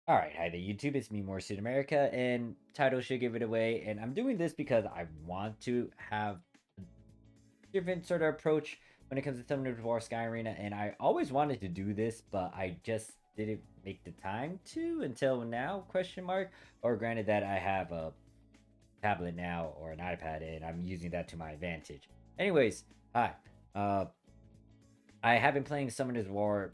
Alright, hi there YouTube, it's me, Morphsuit America, and title should give it away, and I'm doing this because I want to have a different sort of approach when it comes to Summoner War Sky Arena, and I always wanted to do this, but I just didn't make the time to until now, question mark, or granted that I have a tablet now, or an iPad, and I'm using that to my advantage. Anyways, hi, uh, I have been playing Summoner's War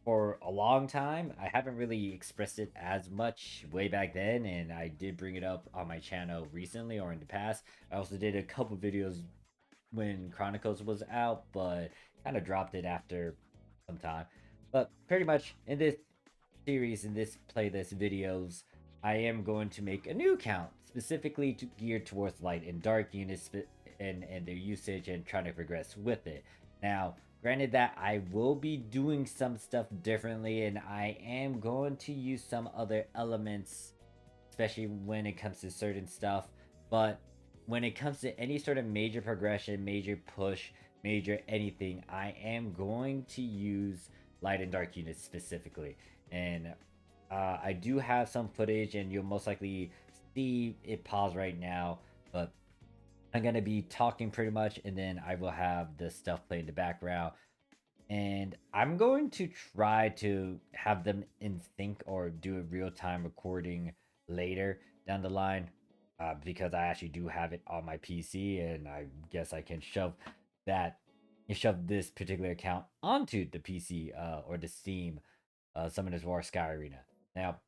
for a long time. I haven't really expressed it as much way back then, and I did bring it up on my channel recently or in the past. I also did a couple videos when Chronicles was out, but kind of dropped it after some time. But pretty much in this series, in this playlist videos, I am going to make a new account specifically geared towards light and dark units and their usage and trying to progress with it. Now, granted that I will be doing some stuff differently and I am going to use some other elements, especially when it comes to certain stuff, but when it comes to any sort of major progression, major push, major anything, I am going to use light and dark units specifically. And I do have some footage, and you'll most likely see it pause right now, but I'm gonna be talking pretty much, and then I will have the stuff play in the background. And I'm going to try to have them in sync or do a real time recording later down the line, because I actually do have it on my PC, and I guess I can that shove this particular account onto the PC or the Steam Summoners War Sky Arena. Now,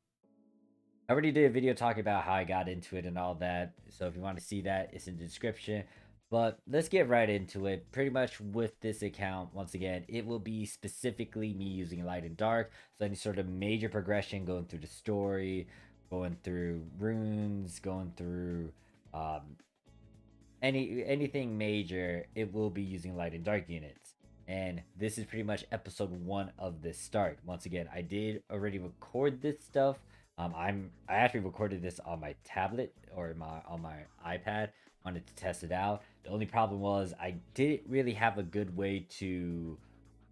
I already did a video talking about how I got into it and all that. So if you want to see that, it's in the description. But let's get right into it. Pretty much with this account, once again, it will be specifically me using light and dark. So any sort of major progression going through the story, going through runes, going through um, anything major, it will be using light and dark units. And this is pretty much episode 1 of this start. Once again, I did already record this stuff. I actually recorded this on my tablet or on my iPad. Wanted to test it out. The only problem was I didn't really have a good way to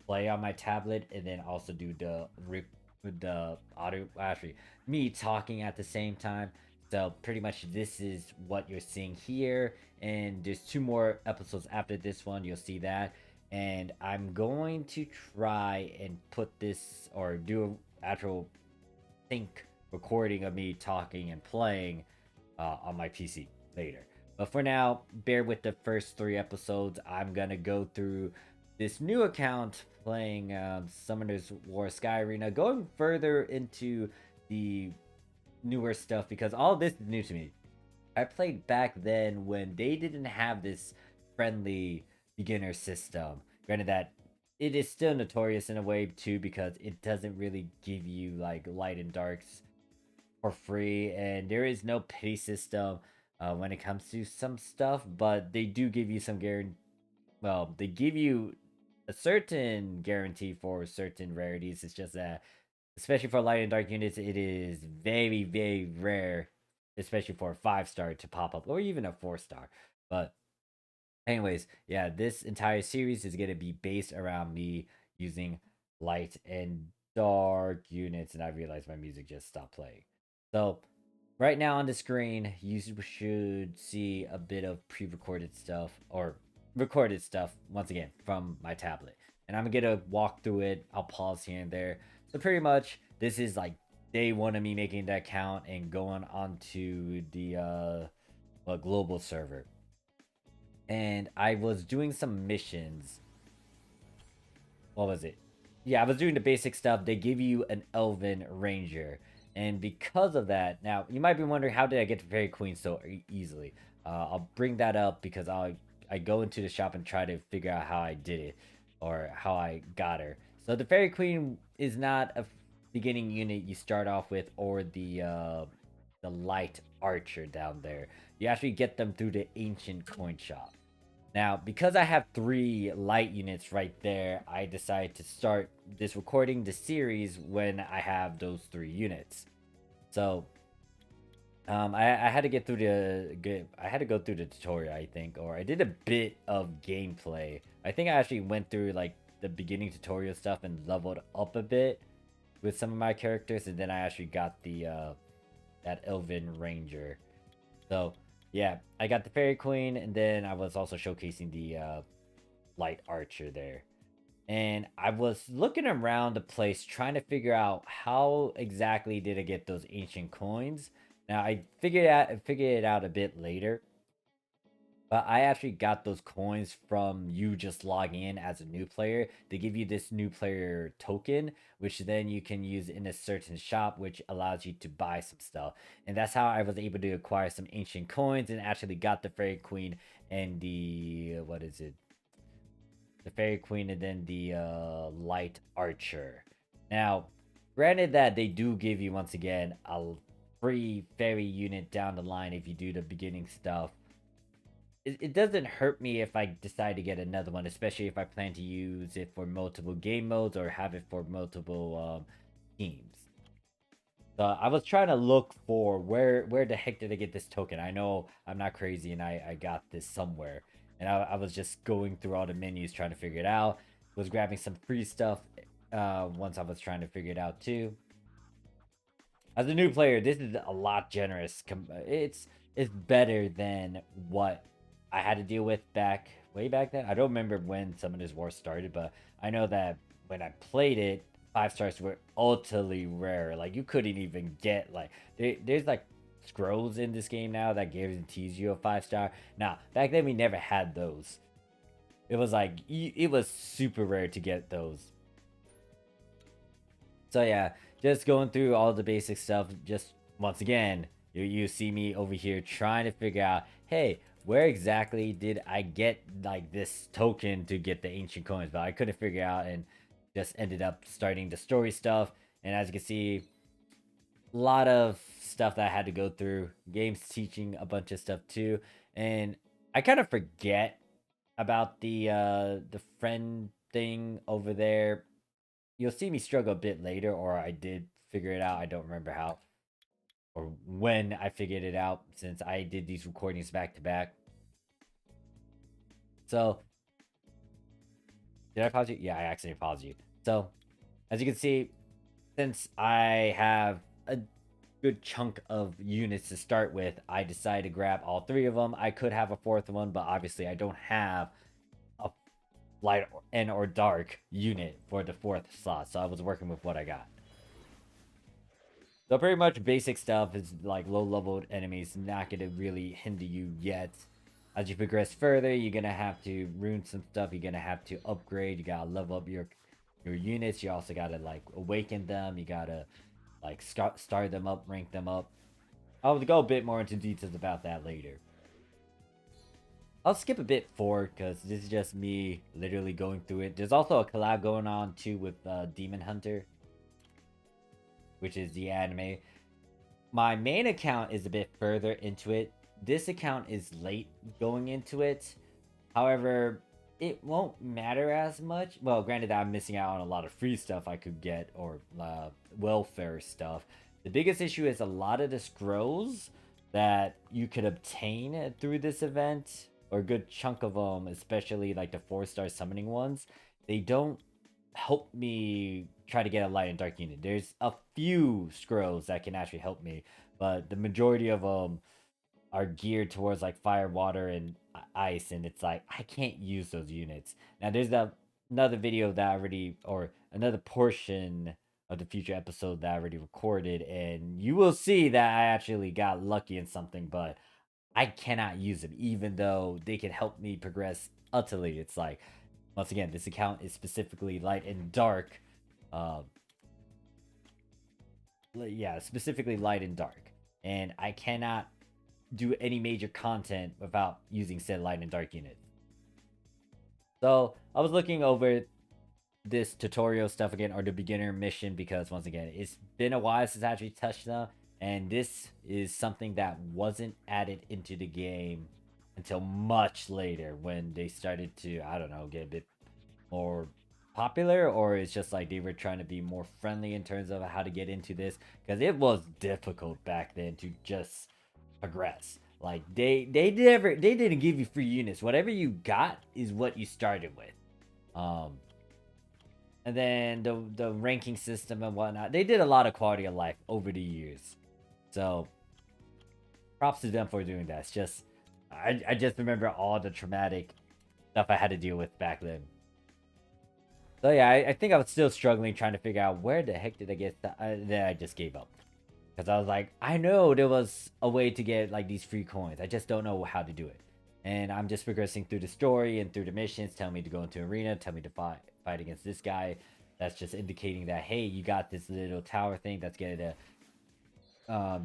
play on my tablet and then also do the audio, actually me talking at the same time. So pretty much this is what you're seeing here, and there's 2 more episodes after this one. You'll see that, and I'm going to try and put this or do an actual sync recording of me talking and playing on my PC later. But for now, bear with the first 3 episodes. I'm gonna go through this new account playing Summoners War Sky Arena, going further into the newer stuff because all this is new to me. I played back then when they didn't have this friendly beginner system. Granted that it is still notorious in a way too because it doesn't really give you like light and darks for free, and there is no pay system when it comes to some stuff, but they do give you some guarantee. Well, they give you a certain guarantee for certain rarities. It's just that, especially for light and dark units, it is very, very rare, especially for a 5-star to pop up or even a 4-star. But anyways, yeah, this entire series is gonna be based around me using light and dark units, and I realized my music just stopped playing. So right now on the screen, you should see a bit of pre-recorded stuff or recorded stuff once again from my tablet, and I'm gonna walk through it. I'll pause here and there. So pretty much, this is like day 1 of me making that account and going onto the global server, and I was doing some missions. What was it? Yeah, I was doing the basic stuff. They give you an Elven Ranger. And because of that, now you might be wondering, how did I get to Fairy Queen so easily? I'll bring that up because I go into the shop and try to figure out how I did it or how I got her. So the Fairy Queen is not a beginning unit you start off with, or the light archer down there. You actually get them through the ancient coin shop. Now, because I have 3 light units right there, I decided to start this recording the series when I have those 3 units. So, I had to I had to go through the tutorial, I think, or I did a bit of gameplay. I think I actually went through like the beginning tutorial stuff and leveled up a bit. with some of my characters, and then I actually got the that Elven Ranger. So yeah, I got the Fairy Queen, and then I was also showcasing the Light Archer there. And I was looking around the place trying to figure out how exactly did I get those ancient coins. Now I figured it out a bit later, but I actually got those coins from you just logging in as a new player. They give you this new player token, which then you can use in a certain shop, which allows you to buy some stuff. And that's how I was able to acquire some ancient coins and actually got the Fairy Queen and the what is it? The Fairy Queen and then the Light Archer. Now, granted that they do give you once again a free fairy unit down the line if you do the beginning stuff. It doesn't hurt me if I decide to get another one, especially if I plan to use it for multiple game modes or have it for multiple teams. So I was trying to look for where the heck did I get this token? I know I'm not crazy and I got this somewhere. And I was just going through all the menus trying to figure it out. Was grabbing some free stuff once I was trying to figure it out too. As a new player, this is a lot generous. It's better than what I had to deal with way back then. I don't remember when Summoners War started, but I know that when I played it, 5 stars were ultimately rare. Like you couldn't even get like there's like scrolls in this game now that guarantees you a 5 star. Now back then we never had those. It was like it was super rare to get those. So yeah, just going through all the basic stuff. Just once again, you see me over here trying to figure out, hey, where exactly did I get like this token to get the ancient coins? But I couldn't figure out, and just ended up starting the story stuff. And as you can see, a lot of stuff that I had to go through. Games teaching a bunch of stuff too, and I kind of forget about the friend thing over there. You'll see me struggle a bit later, or I did figure it out. I don't remember how or when I figured it out since I did these recordings back to back. So, did I pause you? Yeah, I accidentally paused you. So, as you can see, since I have a good chunk of units to start with, I decided to grab all 3 of them. I could have a 4th one, but obviously I don't have a light or dark unit for the 4th slot, so I was working with what I got. So pretty much basic stuff is like low leveled enemies not gonna really hinder you yet. As you progress further, you're gonna have to rune some stuff. You're gonna have to upgrade. You gotta level up your units. You also gotta like awaken them. You gotta like start them up, rank them up. I'll go a bit more into details about that later. I'll skip a bit forward because this is just me literally going through it. There's also a collab going on too with Demon Hunter, which is the anime. My main account is a bit further into it. This account is late going into it. However, it won't matter as much. Well, granted that I'm missing out on a lot of free stuff I could get, or welfare stuff. The biggest issue is a lot of the scrolls that you could obtain through this event, or a good chunk of them, especially like the 4-star summoning ones, they don't help me try to get a light and dark unit. There's a few scrolls that can actually help me, but the majority of them are geared towards like fire, water, and ice, and it's like I can't use those units. Now there's another video that I already, or another portion of the future episode that I already recorded, and you will see that I actually got lucky in something, but I cannot use them even though they can help me progress utterly. It's like, once again, this account is specifically light and dark. Yeah, specifically light and dark, and I cannot do any major content without using said light and dark units. So I was looking over this tutorial stuff again, or the beginner mission, because once again, it's been a while since I actually touched them, and this is something that wasn't added into the game until much later when they started to, I don't know, get a bit more popular, or it's just like they were trying to be more friendly in terms of how to get into this, because it was difficult back then to just progress. Like they didn't give you free units. Whatever you got is what you started with. and then the ranking system and whatnot. They did a lot of quality of life over the years. So props to them for doing that. It's just I just remember all the traumatic stuff I had to deal with back then. So yeah, I think I was still struggling trying to figure out where the heck did I get that. Then I just gave up because I was like, I know there was a way to get like these free coins. I just don't know how to do it. And I'm just progressing through the story and through the missions. Tell me to go into arena. Tell me to fight against this guy. That's just indicating that hey, you got this little tower thing that's gonna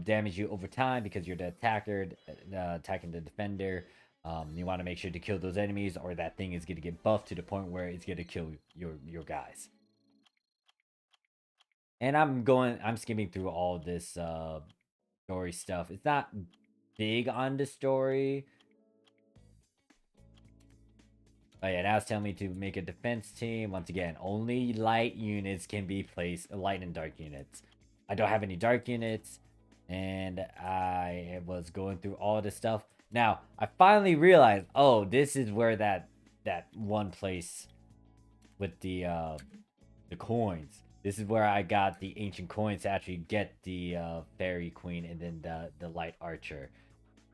damage you over time because you're the attacker, attacking the defender. You want to make sure to kill those enemies, or that thing is going to get buffed to the point where it's going to kill your guys. And I'm skimming through all this story stuff. It's not big on the story. Oh yeah, now it's telling me to make a defense team. Once again, only light units can be placed, light and dark units. I don't have any dark units, and I was going through all this stuff. Now, I finally realized, oh, this is where that one place with the coins. This is where I got the ancient coins to actually get the fairy queen and then the light archer.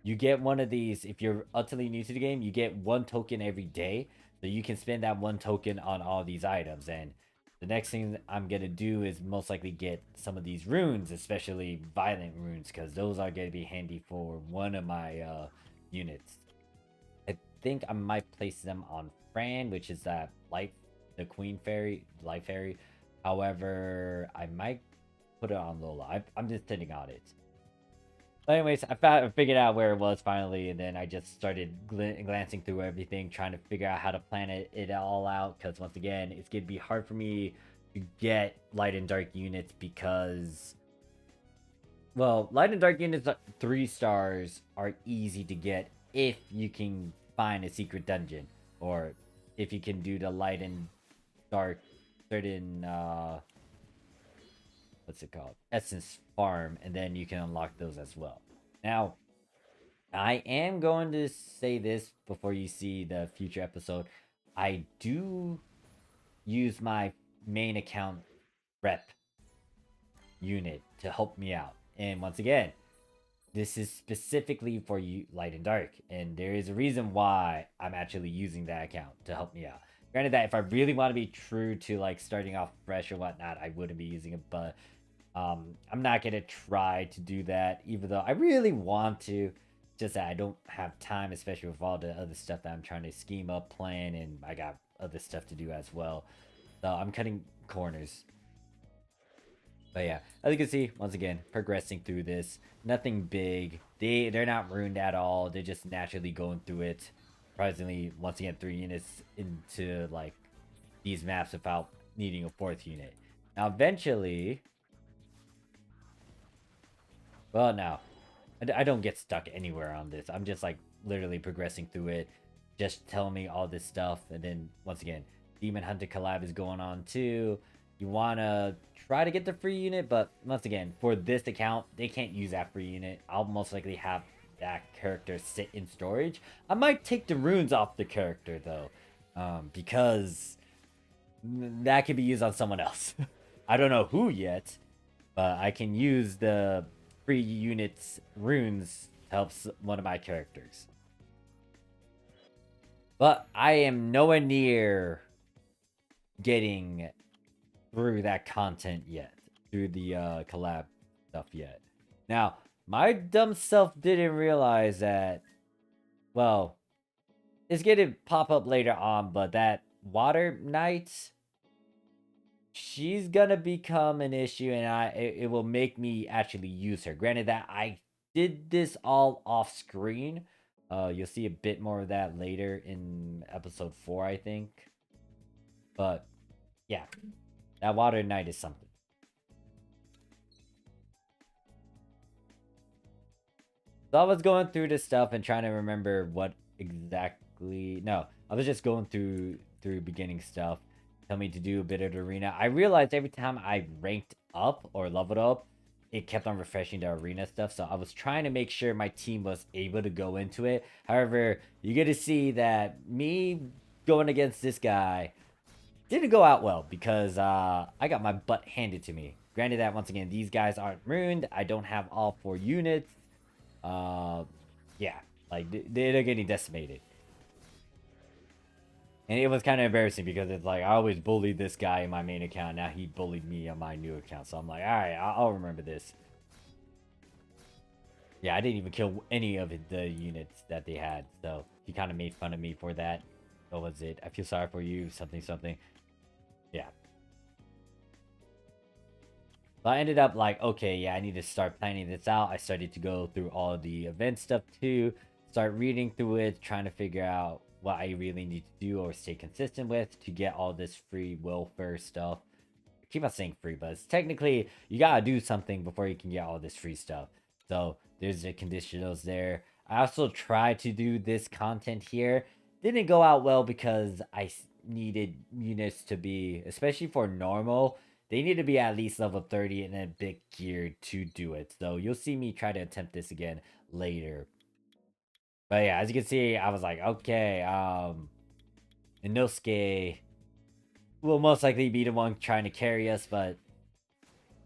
You get one of these if you're utterly new to the game. You get one token every day, so you can spend that one token on all these items. And the next thing I'm gonna do is most likely get some of these runes, especially violent runes, because those are gonna be handy for one of my units. I think I might place them on Fran, which is that light, the queen fairy, light fairy. However, I might put it on Lola. I'm just sitting on it. But anyways, I figured out where it was finally, and then I just started glancing through everything, trying to figure out how to plan it all out. Because once again, it's gonna be hard for me to get light and dark units because, well, light and dark units 3 stars are easy to get if you can find a secret dungeon, or if you can do the light and dark certain what's it called, essence farm, and then you can unlock those as well. Now, I am going to say this before you see the future episode. I do use my main account rep unit to help me out, and once again, this is specifically for you light and dark, and there is a reason why I'm actually using that account to help me out. Granted that if I really want to be true to like starting off fresh or whatnot, I wouldn't be using it, but I'm not gonna try to do that, even though I really want to. Just that I don't have time, especially with all the other stuff that I'm trying to scheme up, plan, and I got other stuff to do as well. So I'm cutting corners. But yeah, as you can see, once again, progressing through this. Nothing big. They're not ruined at all. They're just naturally going through it. Surprisingly, once again, 3 units into like these maps without needing a 4th unit. Now, eventually, well, now I don't get stuck anywhere on this. I'm just like literally progressing through it, just telling me all this stuff, and then once again, Demon Hunter collab is going on too. You wanna try to get the free unit, but once again, for this account, they can't use that free unit. I'll most likely have that character sit in storage. I might take the runes off the character though, because that could be used on someone else. I don't know who yet, but I can use the free units runes to help one of my characters. But I am nowhere near getting through that content yet, through the collab stuff yet. Now, my dumb self didn't realize that, well, it's gonna pop up later on, but that water knight, she's gonna become an issue, and it will make me actually use her. Granted that I did this all off screen. You'll see a bit more of that later in episode 4, I think. But yeah, that water knight is something. So I was going through this stuff and trying to remember what exactly. No, I was just going through beginning stuff. Tell me to do a bit of the arena. I realized every time I ranked up or leveled up, it kept on refreshing the arena stuff. So I was trying to make sure my team was able to go into it. However, you get to see that me going against this guy didn't go out well because I got my butt handed to me. Granted that once again, these guys aren't ruined. I don't have all 4 units. Uh, yeah, like they're getting decimated. And it was kind of embarrassing because it's like I always bullied this guy in my main account. Now he bullied me on my new account. So I'm like, all right, I'll remember this. Yeah, I didn't even kill any of the units that they had. So he kind of made fun of me for that. What was it? I feel sorry for you. Something, something. Yeah. So I ended up like, okay, yeah, I need to start planning this out. I started to go through all the event stuff too. Start reading through it, trying to figure out what I really need to do or stay consistent with to get all this free welfare stuff. I keep on saying free, but it's technically you gotta do something before you can get all this free stuff. So there's the conditionals there. I also tried to do this content here. Didn't go out well because needed units to be, especially for normal, they need to be at least level 30 and a bit geared to do it. So you'll see me try to attempt this again later. But yeah, as you can see, I was like, okay, Inosuke will most likely be the one trying to carry us, but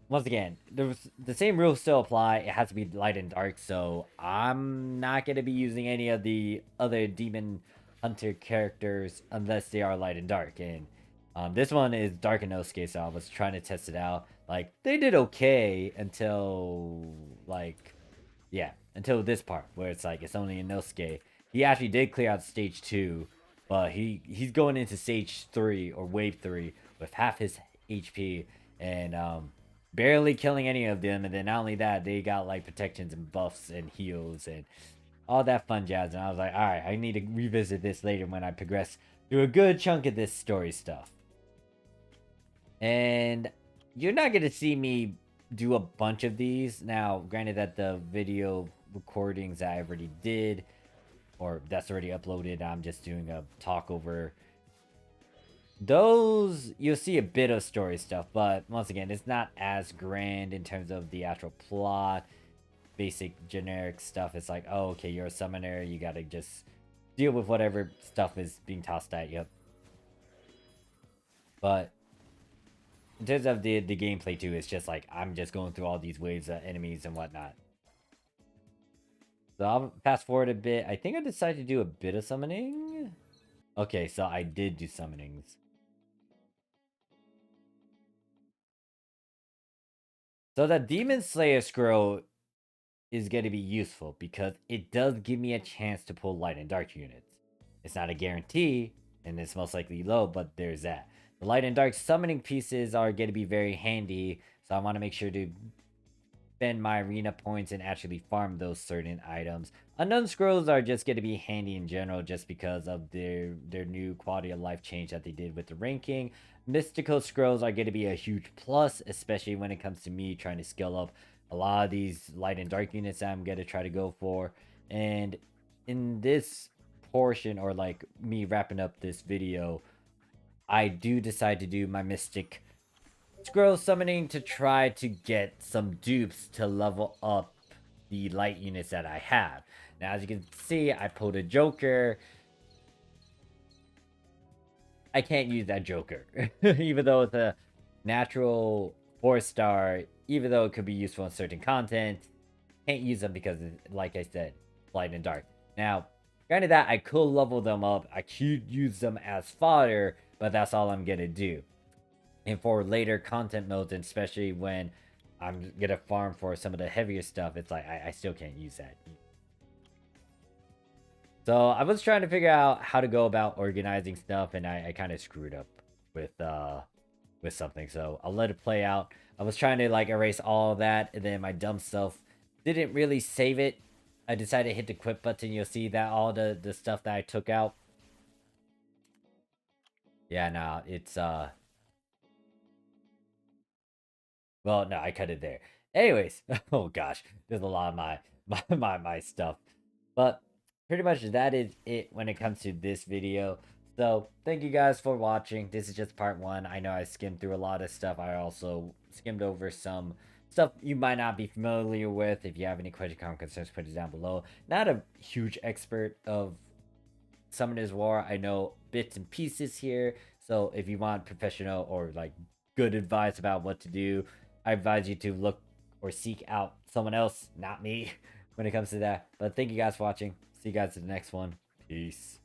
once again, the same rules still apply. It has to be light and dark, so I'm not going to be using any of the other demon hunter characters unless they are light and dark. And this one is dark and Inosuke, so I was trying to test it out. Like, they did okay until, like, yeah, until this part where it's like, it's only Inosuke. He actually did clear out stage 2, but he's going into stage 3 or wave 3 with half his HP and barely killing any of them. And then not only that, they got like protections and buffs and heals and all that fun jazz. And I was like, all right, I need to revisit this later when I progress through a good chunk of this story stuff. And you're not going to see me do a bunch of these. Now, granted that the video recordings I already did, or that's already uploaded, I'm just doing a talk over those. You'll see a bit of story stuff, but once again, it's not as grand in terms of the actual plot. Basic generic stuff. It's like, oh, okay, you're a summoner, you gotta just deal with whatever stuff is being tossed at you. But in terms of the gameplay too, it's just like I'm just going through all these waves of enemies and whatnot. So I'll fast forward a bit. I think I decided to do a bit of summoning. Okay, so I did do summonings. So the Demon Slayer scroll is going to be useful because it does give me a chance to pull light and dark units. It's not a guarantee, and it's most likely low, but there's that. The light and dark summoning pieces are going to be very handy, so I want to make sure to spend my arena points and actually farm those certain items. Unknown scrolls are just going to be handy in general just because of their new quality of life change that they did with the ranking. Mystical scrolls are going to be a huge plus, especially when it comes to me trying to skill up a lot of these light and dark units that I'm going to try to go for. And in this portion, or like me wrapping up this video, I do decide to do my mystic scroll summoning to try to get some dupes to level up the light units that I have. Now, as you can see, I pulled a Joker. I can't use that Joker, even though it's a natural 4-star, even though it could be useful in certain content. Can't use them because, like I said, light and dark. Now, granted that I could level them up, I could use them as fodder, but that's all I'm gonna do. And for later content modes, and especially when I'm gonna farm for some of the heavier stuff, it's like I still can't use that. So I was trying to figure out how to go about organizing stuff, and I kind of screwed up with something. So I'll let it play out. I was trying to like erase all of that, and then my dumb self didn't really save it. I decided to hit the quit button. You'll see that all the stuff that I took out. Yeah, no, it's well, no, I cut it there. Anyways, oh gosh, there's a lot of my stuff. But pretty much that is it when it comes to this video. So thank you guys for watching. This is just part 1. I know I skimmed through a lot of stuff. I also skimmed over some stuff you might not be familiar with. If you have any questions, comment, concerns, put it down below. Not a huge expert of Summoner's War. I know bits and pieces here. So if you want professional or like good advice about what to do, I advise you to look or seek out someone else, not me, when it comes to that. But thank you guys for watching. See you guys in the next one. Peace.